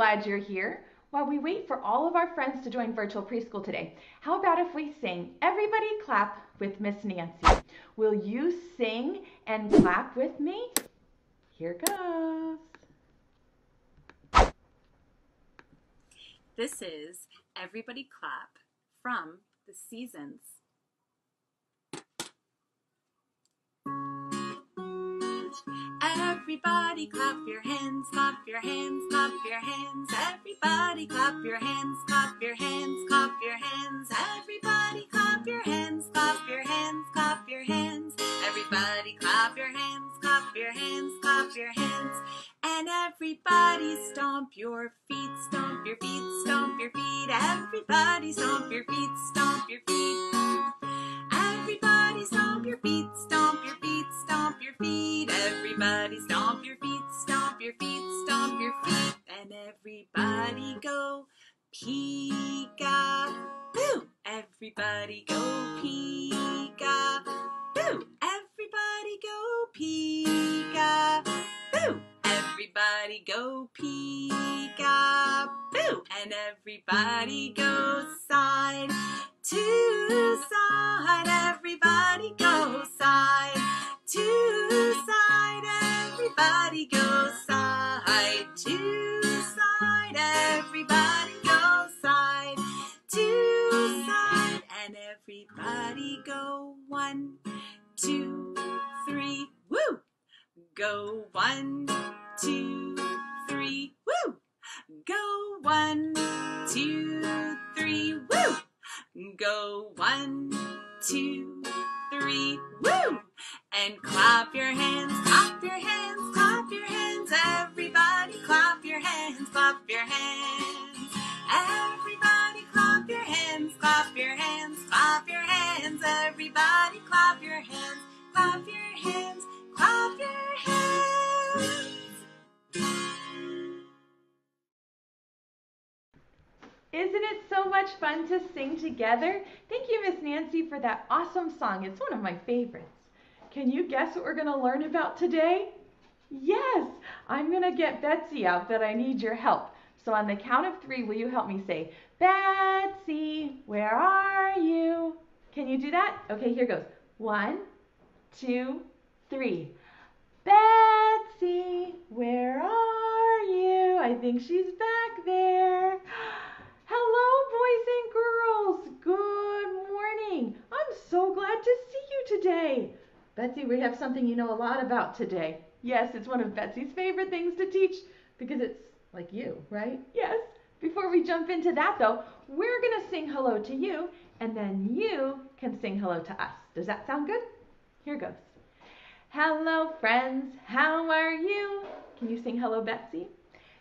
glad you're here. While we wait for all of our friends to join virtual preschool today, how about if we sing Everybody Clap with Miss Nancy? Will you sing and clap with me? Here goes. This is Everybody Clap from The Seasons. Everybody clap your hands, clap your hands, clap your hands. Everybody clap your hands, clap your hands, clap your hands. Everybody clap your hands, clap your hands, clap your hands. Everybody clap your hands, clap your hands, clap your hands. And everybody stomp your feet, stomp your feet, stomp your feet. Everybody stomp your feet, stomp your feet. Everybody stomp your feet, stomp your feet, stomp your feet. Everybody stomp your feet, stomp your feet, stomp your feet. And everybody go peek-a-boo. Everybody go peek-a-boo. Everybody go peek-a-boo. Everybody go peek-a-boo. And everybody go side to side. Everybody go side to side. Everybody go side to side. Everybody go side to side. And everybody go 1, 2, 3, woo! Go 1, 2, 3, woo! Go 1, 2, 3, woo! Go 1, 2, 3, woo! And clap your hands, clap your hands, clap your hands. Everybody clap your hands, clap your hands. Everybody clap your hands, clap your hands, clap your hands. Everybody clap your hands, clap your hands, clap your hands. Isn't it so much fun to sing together? Thank you, Miss Nancy, for that awesome song. It's one of my favorites. Can you guess what we're going to learn about today? Yes, I'm going to get Betsy out, but I need your help. So on the count of 3, will you help me say, Betsy, where are you? Can you do that? Okay, here goes. 1, 2, 3. Betsy, where are you? I think she's back there. Hello, boys and girls. Good morning. I'm so glad to see you today. Betsy, we have something you know a lot about today. Yes, it's one of Betsy's favorite things to teach because it's like you, right? Yes. Before we jump into that, though, we're going to sing hello to you, and then you can sing hello to us. Does that sound good? Here goes. Hello, friends. How are you? Can you sing hello, Betsy?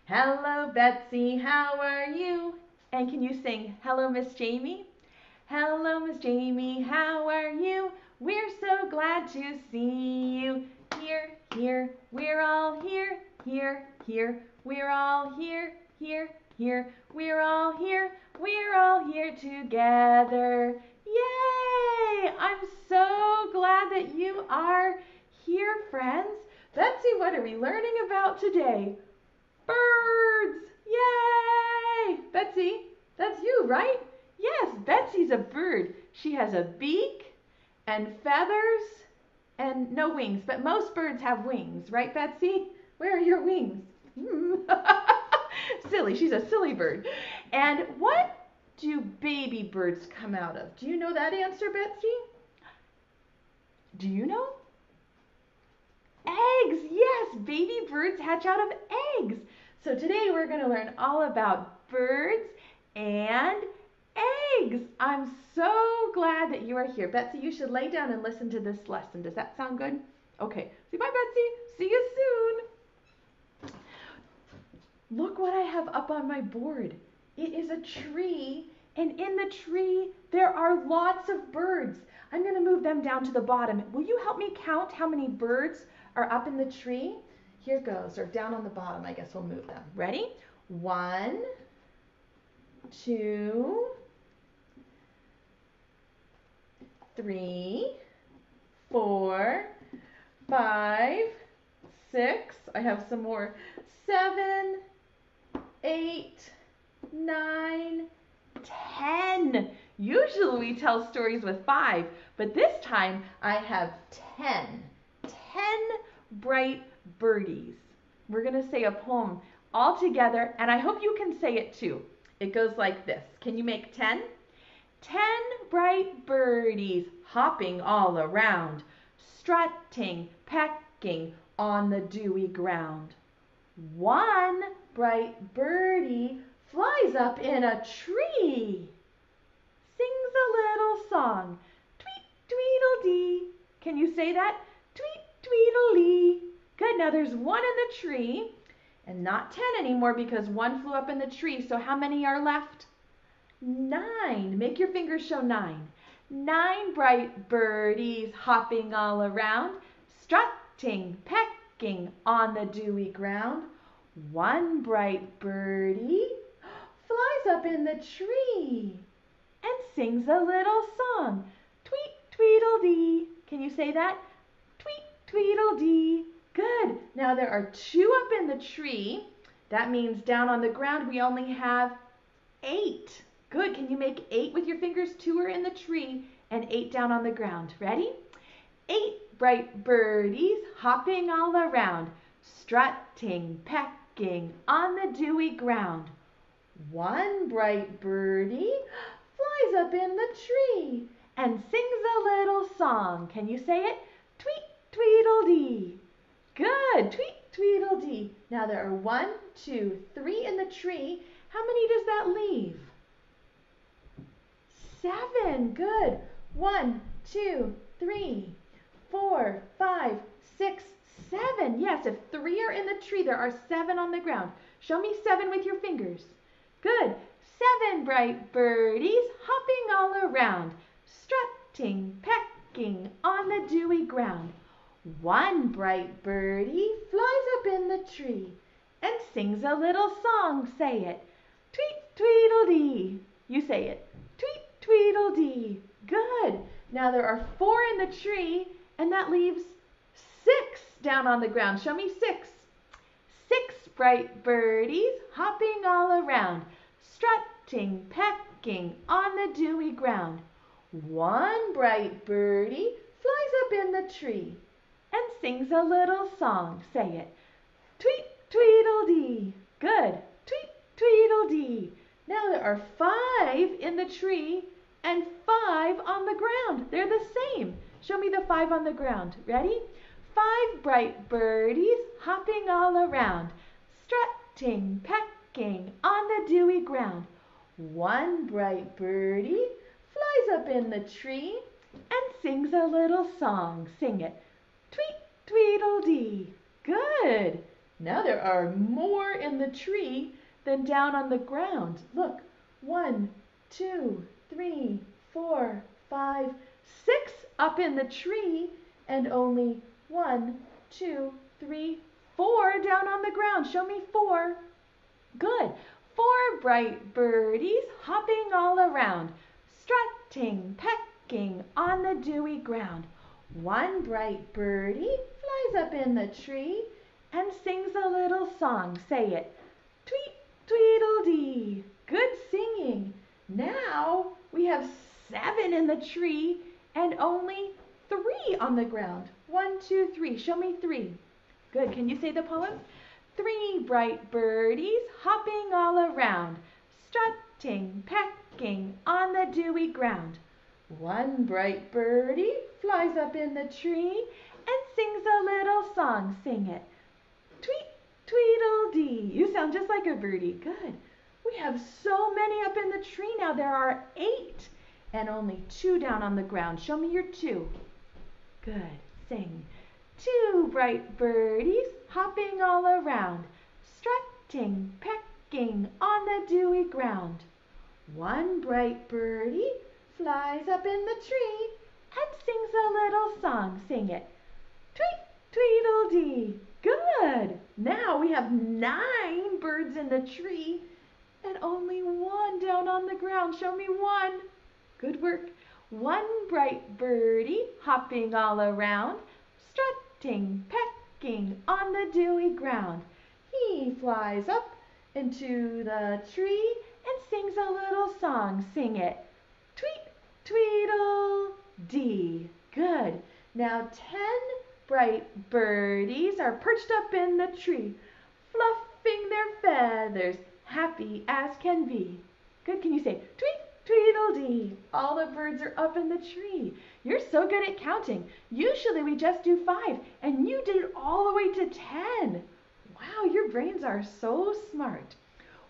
Hello, Betsy. How are you? And can you sing, hello, Miss Jamie? Hello, Miss Jamie, how are you? We're so glad to see you. Here, here, we're all here, here, here. We're all here, here, here. We're all here together. Yay! I'm so glad that you are here, friends. Betsy, what are we learning about today? Birds! Yay! Betsy, that's you, right? Yes, Betsy's a bird. She has a beak and feathers and no wings, but most birds have wings, right, Betsy? Where are your wings? Silly, she's a silly bird. And what do baby birds come out of? Do you know that answer, Betsy? Do you know? Eggs, yes, baby birds hatch out of eggs. So today we're going to learn all about birds and eggs. I'm so glad that you are here. Betsy, you should lay down and listen to this lesson. Does that sound good? Okay. Say bye, Betsy. See you soon. Look what I have up on my board. It is a tree, and in the tree there are lots of birds. I'm going to move them down to the bottom. Will you help me count how many birds are up in the tree? Here goes, or down on the bottom, I guess we'll move them. Ready? 1, 2, 3, 4, 5, 6. I have some more. 7, 8, 9, 10. Usually we tell stories with 5, but this time I have 10. 10 bright birdies. We're going to say a poem all together, and I hope you can say it too. It goes like this. Can you make 10? 10 bright birdies hopping all around, strutting, pecking on the dewy ground. One bright birdie flies up in a tree, sings a little song, tweet, tweedledee. Can you say that? Tweet, tweedledee. Good, now there's one in the tree, and not 10 anymore because one flew up in the tree, so how many are left? 9. Make your fingers show 9. 9 bright birdies hopping all around, strutting, pecking on the dewy ground. One bright birdie flies up in the tree and sings a little song. Tweet, tweedledee. Can you say that? Tweet, tweedledee. Good. Now there are 2 up in the tree. That means down on the ground we only have 8. Good. Can you make 8 with your fingers? 2 are in the tree and 8 down on the ground. Ready? 8 bright birdies hopping all around, strutting, pecking on the dewy ground. One bright birdie flies up in the tree and sings a little song. Can you say it? Tweet, tweedledee. Good. Tweet, tweedledee. Now there are 1, 2, 3 in the tree. How many does that leave? 7. Good. 1, 2, 3, 4, 5, 6, 7. Yes, if 3 are in the tree, there are 7 on the ground. Show me 7 with your fingers. Good. 7 bright birdies hopping all around, strutting, pecking on the dewy ground. One bright birdie flies up in the tree and sings a little song. Say it. Tweet, tweedledee. You say it. Tweet, tweedledee. Good. Now there are 4 in the tree, and that leaves 6 down on the ground. Show me 6. 6 bright birdies hopping all around, strutting, pecking on the dewy ground. One bright birdie flies up in the tree and sings a little song. Say it. Tweet, tweedledee. Good. Tweet, tweedledee. Now there are 5 in the tree and 5 on the ground. They're the same. Show me the 5 on the ground. Ready? 5 bright birdies hopping all around, strutting, pecking on the dewy ground. One bright birdie flies up in the tree and sings a little song. Sing it. Tweet, tweedledee. Good. Now there are more in the tree than down on the ground. Look. 1, 2, 3, 4, 5, 6 up in the tree and only 1, 2, 3, 4 down on the ground. Show me 4. Good. 4 bright birdies hopping all around, strutting, pecking on the dewy ground. One bright birdie flies up in the tree and sings a little song. Say it. Tweet, tweedledee. Good singing. Now we have 7 in the tree and only 3 on the ground. 1, 2, 3. Show me 3. Good. Can you say the poem? 3 bright birdies hopping all around, strutting, pecking on the dewy ground. One bright birdie flies up in the tree and sings a little song. Sing it. Tweet, tweedledee. You sound just like a birdie. Good. We have so many up in the tree now. There are 8 and only 2 down on the ground. Show me your 2. Good. Sing. 2 bright birdies hopping all around, strutting, pecking on the dewy ground. One bright birdie flies up in the tree and sings a little song. Sing it. Tweet, tweedledee. Good. Now we have 9 birds in the tree and only 1 down on the ground. Show me 1. Good work. 1 bright birdie hopping all around, strutting, pecking on the dewy ground. He flies up into the tree and sings a little song. Sing it. Tweet, tweedle, dee. Good. Now 10 bright birdies are perched up in the tree, fluffing their feathers, happy as can be. Good. Can you say tweet, tweedledee? All the birds are up in the tree. You're so good at counting. Usually we just do 5, and you did it all the way to 10. Wow, your brains are so smart.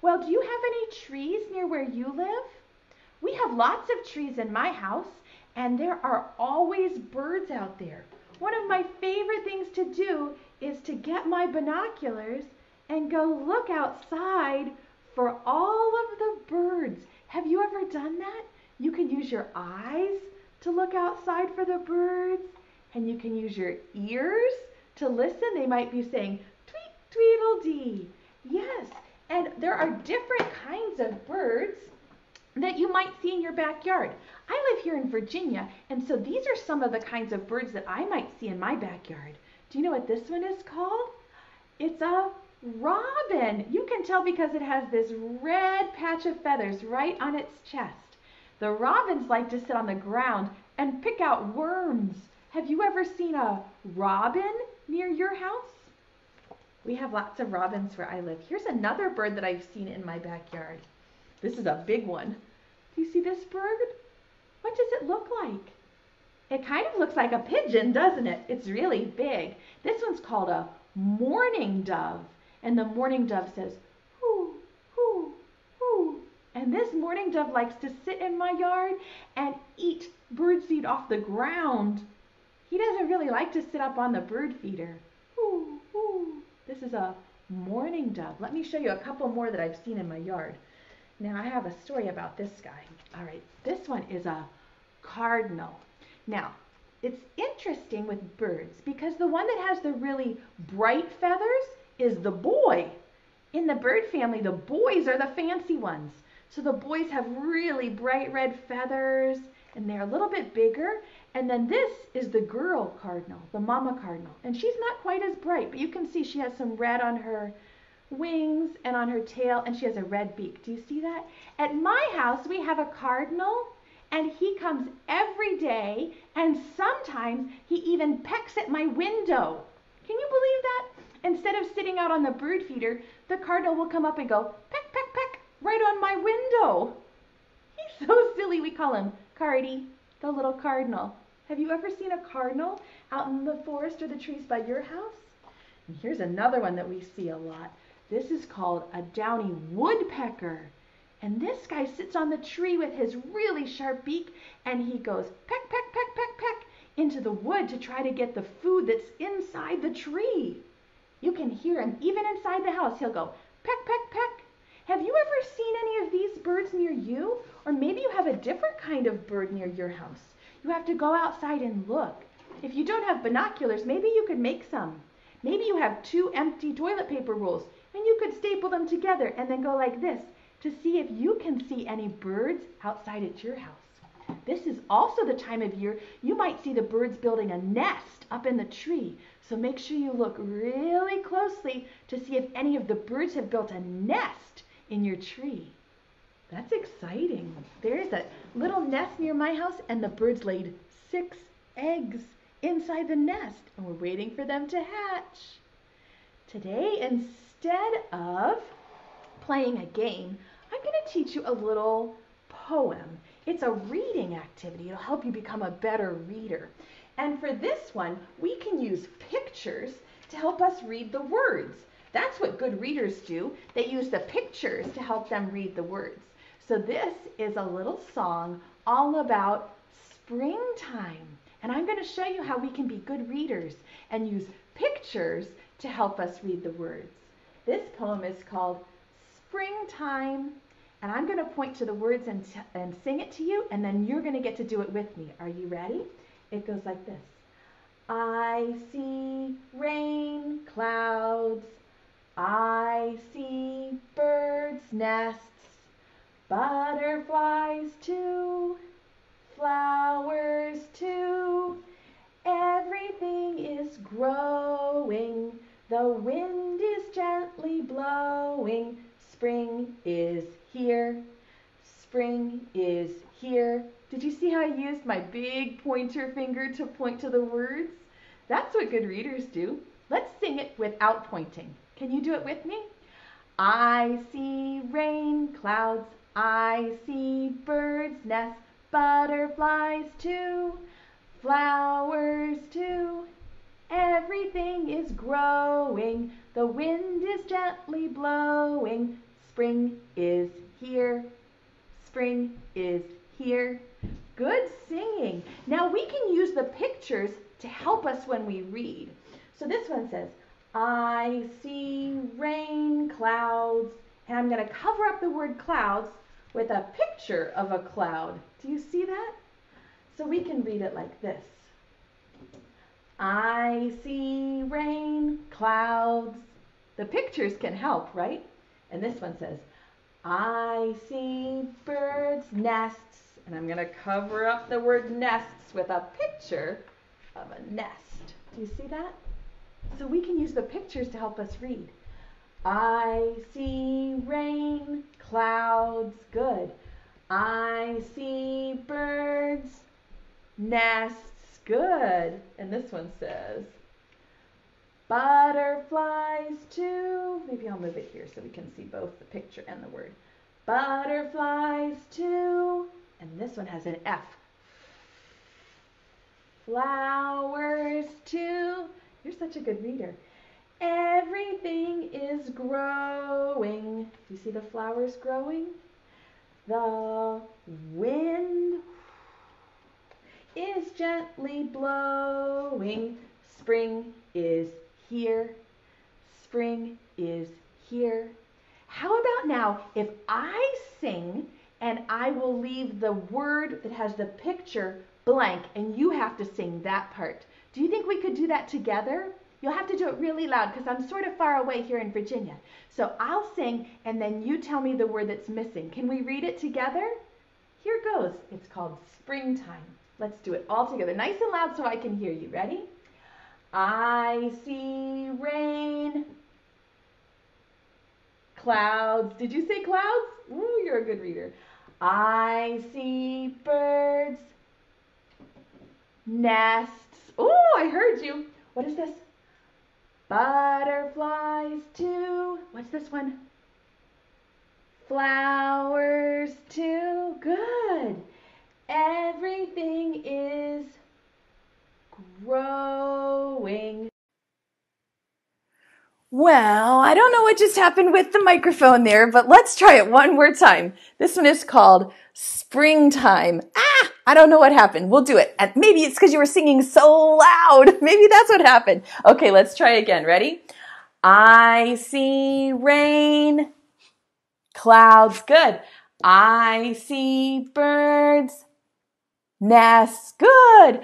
Well, do you have any trees near where you live? We have lots of trees in my house, and there are always birds out there. One of my favorite things to do is to get my binoculars and go look outside for all of the birds. Have you ever done that? You can use your eyes to look outside for the birds, and you can use your ears to listen. They might be saying, tweet, tweedledee. Yes, and there are different kinds of birds that you might see in your backyard. I live here in Virginia, and so these are some of the kinds of birds that I might see in my backyard. Do you know what this one is called? It's a robin. You can tell because it has this red patch of feathers right on its chest. The robins like to sit on the ground and pick out worms. Have you ever seen a robin near your house? We have lots of robins where I live. Here's another bird that I've seen in my backyard. This is a big one. Do you see this bird? What does it look like? It kind of looks like a pigeon, doesn't it? It's really big. This one's called a mourning dove. And the mourning dove says, hoo, hoo, hoo. And this mourning dove likes to sit in my yard and eat birdseed off the ground. He doesn't really like to sit up on the bird feeder. Hoo, hoo. This is a mourning dove. Let me show you a couple more that I've seen in my yard. Now I have a story about this guy. All right, this one is a cardinal. Now, it's interesting with birds because the one that has the really bright feathers is the boy. In the bird family, the boys are the fancy ones. So the boys have really bright red feathers and they're a little bit bigger. And then this is the girl cardinal, the mama cardinal. And she's not quite as bright, but you can see she has some red on her wings and on her tail, and she has a red beak. Do you see that? At my house, we have a cardinal, and he comes every day, and sometimes he even pecks at my window. Can you believe that? Instead of sitting out on the bird feeder, the cardinal will come up and go peck, peck, peck right on my window. He's so silly. We call him Cardi, the little cardinal. Have you ever seen a cardinal out in the forest or the trees by your house? And here's another one that we see a lot. This is called a downy woodpecker. And this guy sits on the tree with his really sharp beak, and he goes peck, peck, peck, peck, peck into the wood to try to get the food that's inside the tree. You can hear him even inside the house. He'll go peck, peck, peck. Have you ever seen any of these birds near you? Or maybe you have a different kind of bird near your house. You have to go outside and look. If you don't have binoculars, maybe you could make some. Maybe you have 2 empty toilet paper rolls, and you could staple them together and then go like this to see if you can see any birds outside at your house. This is also the time of year you might see the birds building a nest up in the tree. So make sure you look really closely to see if any of the birds have built a nest in your tree. That's exciting. There's a little nest near my house, and the birds laid 6 eggs inside the nest, and we're waiting for them to hatch. Today, instead of playing a game, I'm going to teach you a little poem. It's a reading activity. It'll help you become a better reader. And for this one, we can use pictures to help us read the words. That's what good readers do. They use the pictures to help them read the words. So this is a little song all about springtime. And I'm going to show you how we can be good readers and use pictures to help us read the words. This poem is called Springtime, and I'm going to point to the words and sing it to you, and then you're going to get to do it with me. Are you ready? It goes like this. I see rain clouds, I see birds' nests, butterflies too, flowers too. Everything is growing, the wind is gently blowing. used my big pointer finger to point to the words? That's what good readers do. Let's sing it without pointing. Can you do it with me? I see rain clouds, I see birds' nests, butterflies too, flowers too. Everything is growing, the wind is gently blowing. Spring is here, spring is here. Good singing. Now we can use the pictures to help us when we read. So this one says, I see rain clouds, and I'm going to cover up the word clouds with a picture of a cloud. Do you see that? So we can read it like this. I see rain clouds. The pictures can help, right? And this one says, I see birds' nests, and I'm going to cover up the word nests with a picture of a nest. Do you see that? So we can use the pictures to help us read. I see rain clouds. Good. I see birds' nests. Good. And this one says, butterflies too. Maybe I'll move it here so we can see both the picture and the word. Butterflies too. And this one has an F. Flowers too. You're such a good reader. Everything is growing. Do you see the flowers growing? The wind is gently blowing. Spring is here. Spring is here. How about now if I sing and I will leave the word that has the picture blank and you have to sing that part? Do you think we could do that together? You'll have to do it really loud because I'm sort of far away here in Virginia. So I'll sing and then you tell me the word that's missing. Can we read it together? Here goes. It's called springtime. Let's do it all together. Nice and loud so I can hear you. Ready? I see rain clouds. Did you say clouds? Ooh, you're a good reader. I see birds nests. Oh, I heard you. What is this? Butterflies too. What's this one? Flowers too. Good. Everything is growing. Well, I don't know what just happened with the microphone there, but let's try it one more time. This one is called Springtime. I don't know what happened. We'll do it. And maybe it's because you were singing so loud. Maybe that's what happened. Okay, let's try again. Ready? I see rain clouds. Good. I see birds nests. Good.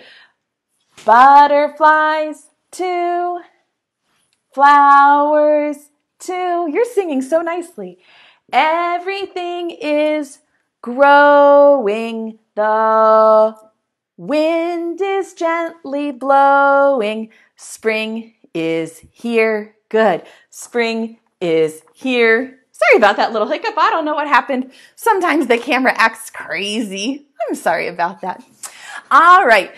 Butterflies too. Flowers too. You're singing so nicely. Everything is growing. The wind is gently blowing. Spring is here. Good. Spring is here. Sorry about that little hiccup. I don't know what happened. Sometimes the camera acts crazy. I'm sorry about that. All right.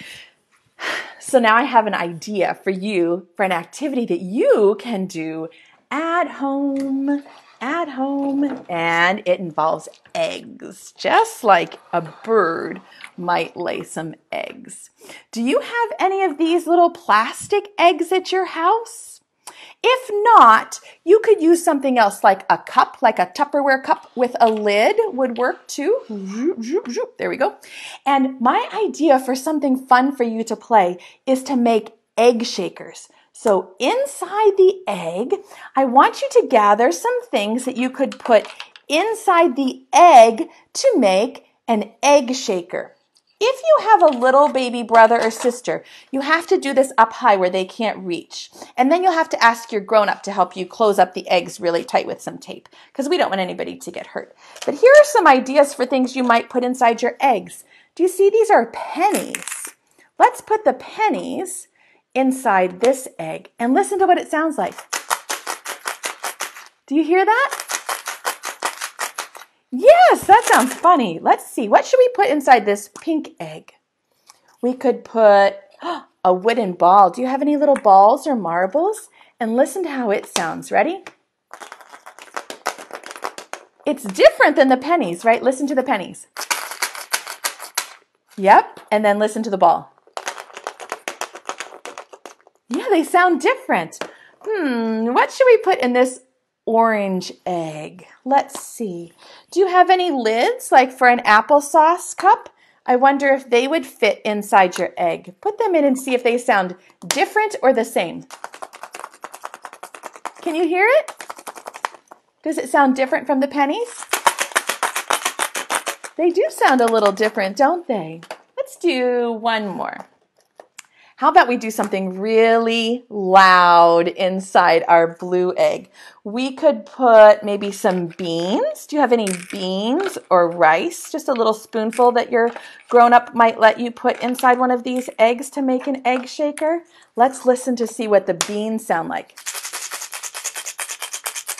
So now I have an idea for you for an activity that you can do at home, and it involves eggs, just like a bird might lay some eggs. Do you have any of these little plastic eggs at your house? If not, you could use something else like a cup, like a Tupperware cup with a lid would work too. There we go. And my idea for something fun for you to play is to make egg shakers. So inside the egg, I want you to gather some things that you could put inside the egg to make an egg shaker. If you have a little baby brother or sister, you have to do this up high where they can't reach. And then you'll have to ask your grown-up to help you close up the eggs really tight with some tape because we don't want anybody to get hurt. But here are some ideas for things you might put inside your eggs. Do you see these are pennies? Let's put the pennies inside this egg and listen to what it sounds like. Do you hear that? Yes, that sounds funny. Let's see. What should we put inside this pink egg? We could put a wooden ball. Do you have any little balls or marbles? And listen to how it sounds. Ready? It's different than the pennies, right? Listen to the pennies. Yep, and then listen to the ball. Yeah, they sound different. What should we put in this orange egg? Let's see. Do you have any lids, like for an applesauce cup? I wonder if they would fit inside your egg. Put them in and see if they sound different or the same. Can you hear it? Does it sound different from the pennies? They do sound a little different, don't they? Let's do one more. How about we do something really loud inside our blue egg? We could put maybe some beans. Do you have any beans or rice? Just a little spoonful that your grown-up might let you put inside one of these eggs to make an egg shaker. Let's listen to see what the beans sound like.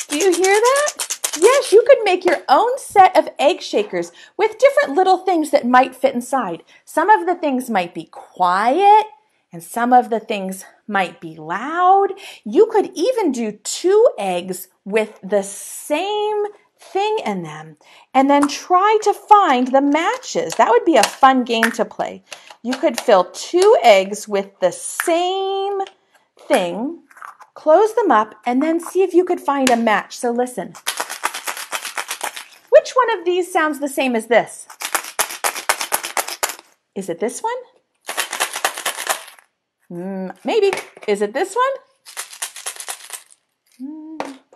Do you hear that? Yes, you could make your own set of egg shakers with different little things that might fit inside. Some of the things might be quiet, and some of the things might be loud. You could even do 2 eggs with the same thing in them and then try to find the matches. That would be a fun game to play. You could fill 2 eggs with the same thing, close them up, and then see if you could find a match. So listen. Which one of these sounds the same as this? Is it this one? Maybe. Is it this one?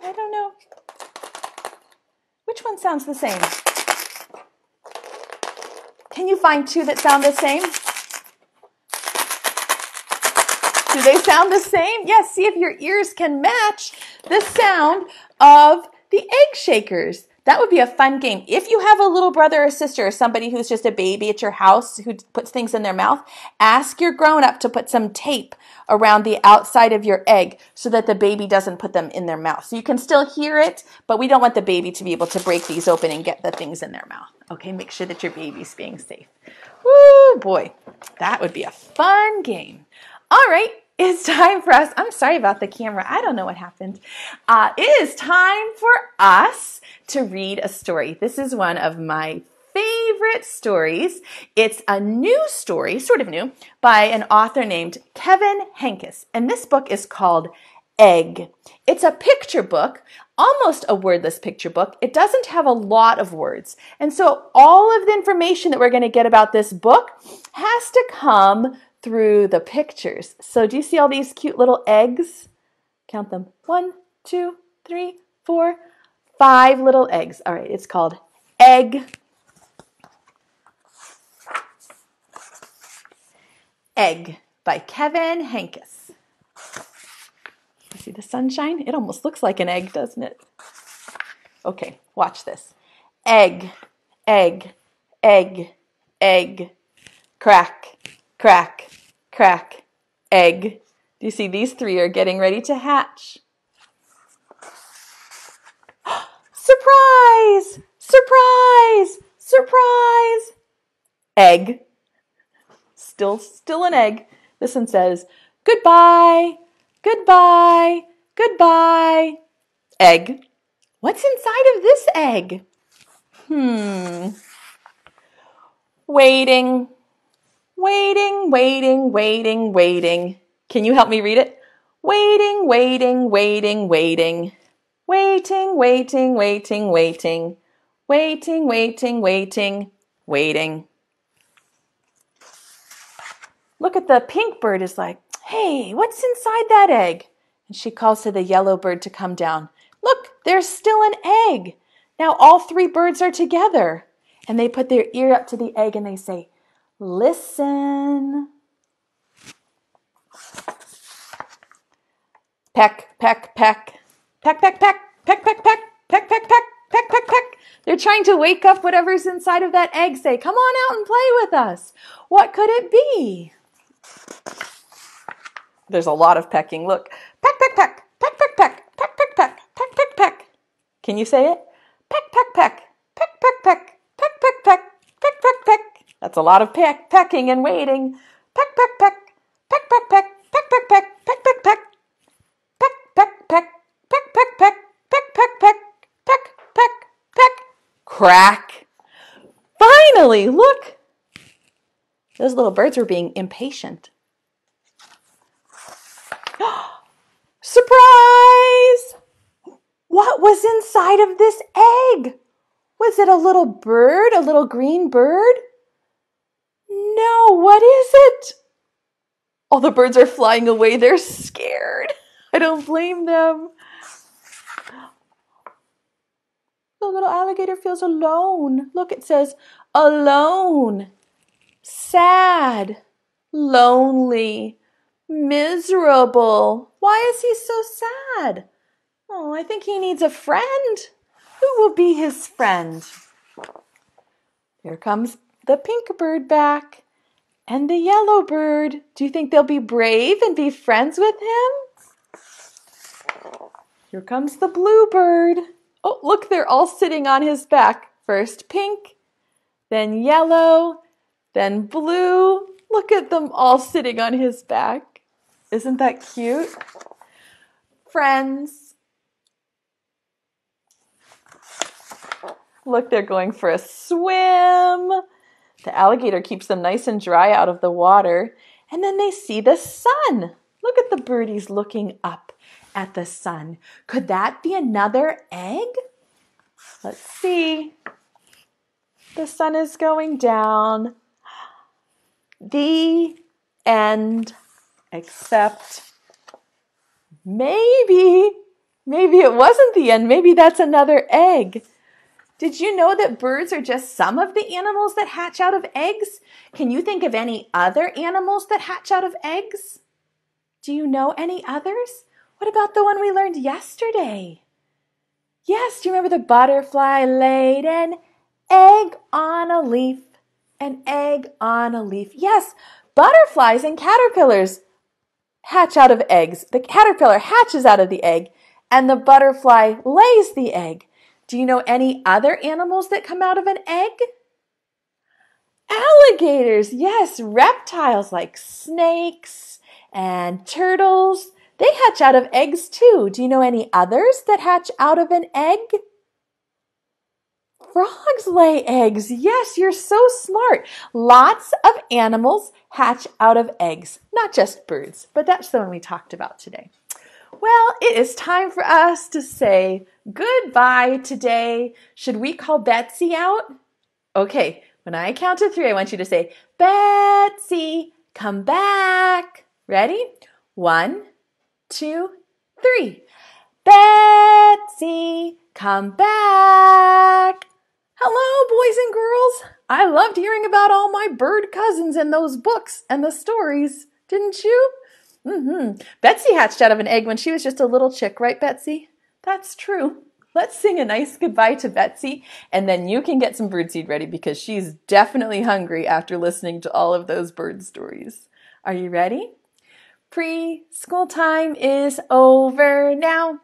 I don't know. Which one sounds the same? Can you find 2 that sound the same? Do they sound the same? Yes, see if your ears can match the sound of the egg shakers. That would be a fun game. If you have a little brother or sister or somebody who's just a baby at your house who puts things in their mouth, ask your grown-up to put some tape around the outside of your egg so that the baby doesn't put them in their mouth. So you can still hear it, but we don't want the baby to be able to break these open and get the things in their mouth. Okay, make sure that your baby's being safe. Woo, boy, that would be a fun game. All right. It's time for us. I'm sorry about the camera. I don't know what happened. It is time for us to read a story. This is one of my favorite stories. It's a new story, sort of new, by an author named Kevin Henkes. And this book is called Egg. It's a picture book, almost a wordless picture book. It doesn't have a lot of words. And so all of the information that we're going to get about this book has to come through the pictures. So do you see all these cute little eggs? Count them. 1, 2, 3, 4, 5 little eggs. All right, it's called Egg. Egg by Kevin Henkes. You see the sunshine? It almost looks like an egg, doesn't it? Okay, watch this. Egg, egg, egg, egg, crack, crack, crack, egg. Do you see these 3 are getting ready to hatch? Surprise! Surprise! Surprise! Egg. Still an egg. This one says, goodbye, goodbye, goodbye. Egg. What's inside of this egg? Waiting. Waiting, waiting, waiting, waiting. Can you help me read it? Waiting, waiting, waiting, waiting. Waiting, waiting, waiting, waiting. Waiting, waiting, waiting, waiting. Look at the pink bird is like, hey, what's inside that egg? And she calls to the yellow bird to come down. Look, there's still an egg. Now all 3 birds are together. And they put their ear up to the egg and they say, listen. Peck, peck, peck. Peck, peck, peck. Peck, peck, peck. Peck, peck, peck. Peck, peck, peck. They're trying to wake up whatever's inside of that egg. Say, come on out and play with us. What could it be? There's a lot of pecking. Look. Peck, peck, peck. Peck, peck, peck. Peck, peck, peck. Peck, peck, peck. Can you say it? Peck, peck, peck. Peck, peck, peck. Peck, peck, peck. Peck, peck, peck. That's a lot of pecking and waiting. Crack! Finally, look! Those little birds were being impatient. Surprise! What was inside of this egg? Was it a little bird, a little green bird? No, what is it? All the birds are flying away. They're scared. I don't blame them. The little alligator feels alone. Look, it says alone, sad, lonely, miserable. Why is he so sad? Oh, I think he needs a friend. Who will be his friend? Here comes the pink bird back and the yellow bird. Do you think they'll be brave and be friends with him? Here comes the blue bird. Oh, look, they're all sitting on his back. First pink, then yellow, then blue. Look at them all sitting on his back. Isn't that cute? Friends. Look, they're going for a swim. The alligator keeps them nice and dry out of the water. And then they see the sun. Look at the birdies looking up at the sun. Could that be another egg? Let's see. The sun is going down. The end. Except maybe it wasn't the end. Maybe that's another egg. Did you know that birds are just some of the animals that hatch out of eggs? Can you think of any other animals that hatch out of eggs? Do you know any others? What about the one we learned yesterday? Yes, do you remember the butterfly laid an egg on a leaf? An egg on a leaf. Yes, butterflies and caterpillars hatch out of eggs. The caterpillar hatches out of the egg, and the butterfly lays the egg. Do you know any other animals that come out of an egg? Alligators, yes, reptiles like snakes and turtles. They hatch out of eggs too. Do you know any others that hatch out of an egg? Frogs lay eggs. Yes, you're so smart. Lots of animals hatch out of eggs, not just birds, but that's the one we talked about today. Well, it is time for us to say goodbye today. Should we call Betsy out? Okay, when I count to 3, I want you to say, Betsy, come back. Ready? 1, 2, 3. Betsy, come back. Hello, boys and girls. I loved hearing about all my bird cousins and those books and the stories. Didn't you? Betsy hatched out of an egg when she was just a little chick, right, Betsy? That's true. Let's sing a nice goodbye to Betsy, and then you can get some birdseed ready because she's definitely hungry after listening to all of those bird stories. Are you ready? Preschool time is over now,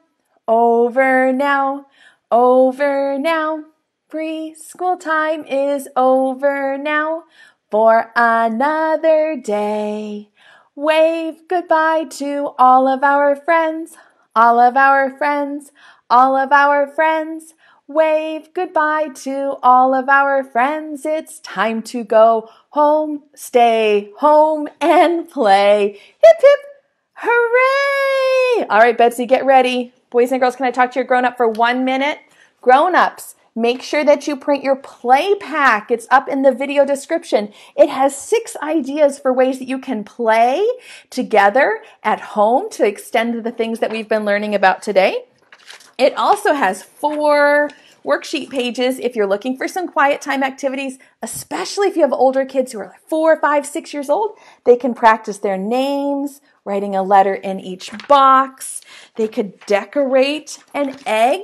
over now, over now. Preschool time is over now for another day. Wave goodbye to all of our friends, all of our friends, all of our friends. Wave goodbye to all of our friends. It's time to go home, stay home and play. Hip, hip, hooray! All right, Betsy, get ready. Boys and girls, can I talk to your grown-up for 1 minute? Grown-ups, make sure that you print your play pack. It's up in the video description. It has 6 ideas for ways that you can play together at home to extend the things that we've been learning about today. It also has 4 worksheet pages if you're looking for some quiet time activities, especially if you have older kids who are like 4, 5, 6 years old. They can practice their names, writing a letter in each box. They could decorate an egg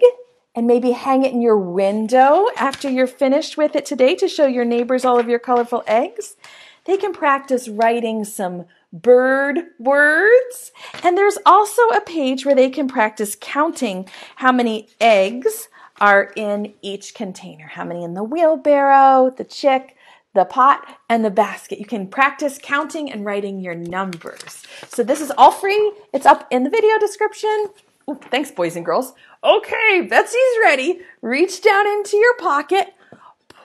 and maybe hang it in your window after you're finished with it today to show your neighbors all of your colorful eggs. They can practice writing some bird words. And there's also a page where they can practice counting how many eggs are in each container. How many in the wheelbarrow, the chick, the pot, and the basket. You can practice counting and writing your numbers. So this is all free. It's up in the video description. Ooh, thanks, boys and girls. Okay, Betsy's ready. Reach down into your pocket.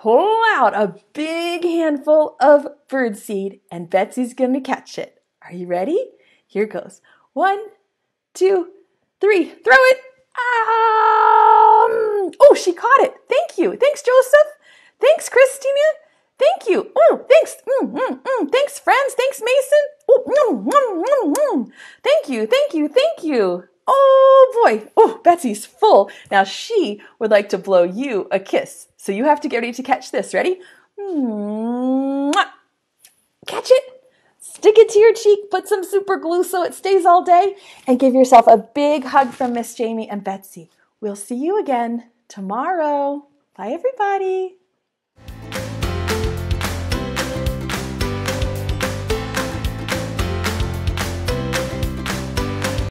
pull out a big handful of birdseed, and Betsy's going to catch it. Are you ready? Here goes. 1, 2, 3. Throw it. Oh, she caught it. Thank you. Thanks, Joseph. Thanks, Christina. Thank you. Oh, thanks. Thanks, friends. Thanks, Mason. Oh, Thank you. Thank you. Thank you. Oh, boy. Oh, Betsy's full. Now she would like to blow you a kiss. So you have to get ready to catch this. Ready? Catch it. Stick it to your cheek. Put some super glue so it stays all day. And give yourself a big hug from Miss Jamie and Betsy. We'll see you again tomorrow. Bye, everybody.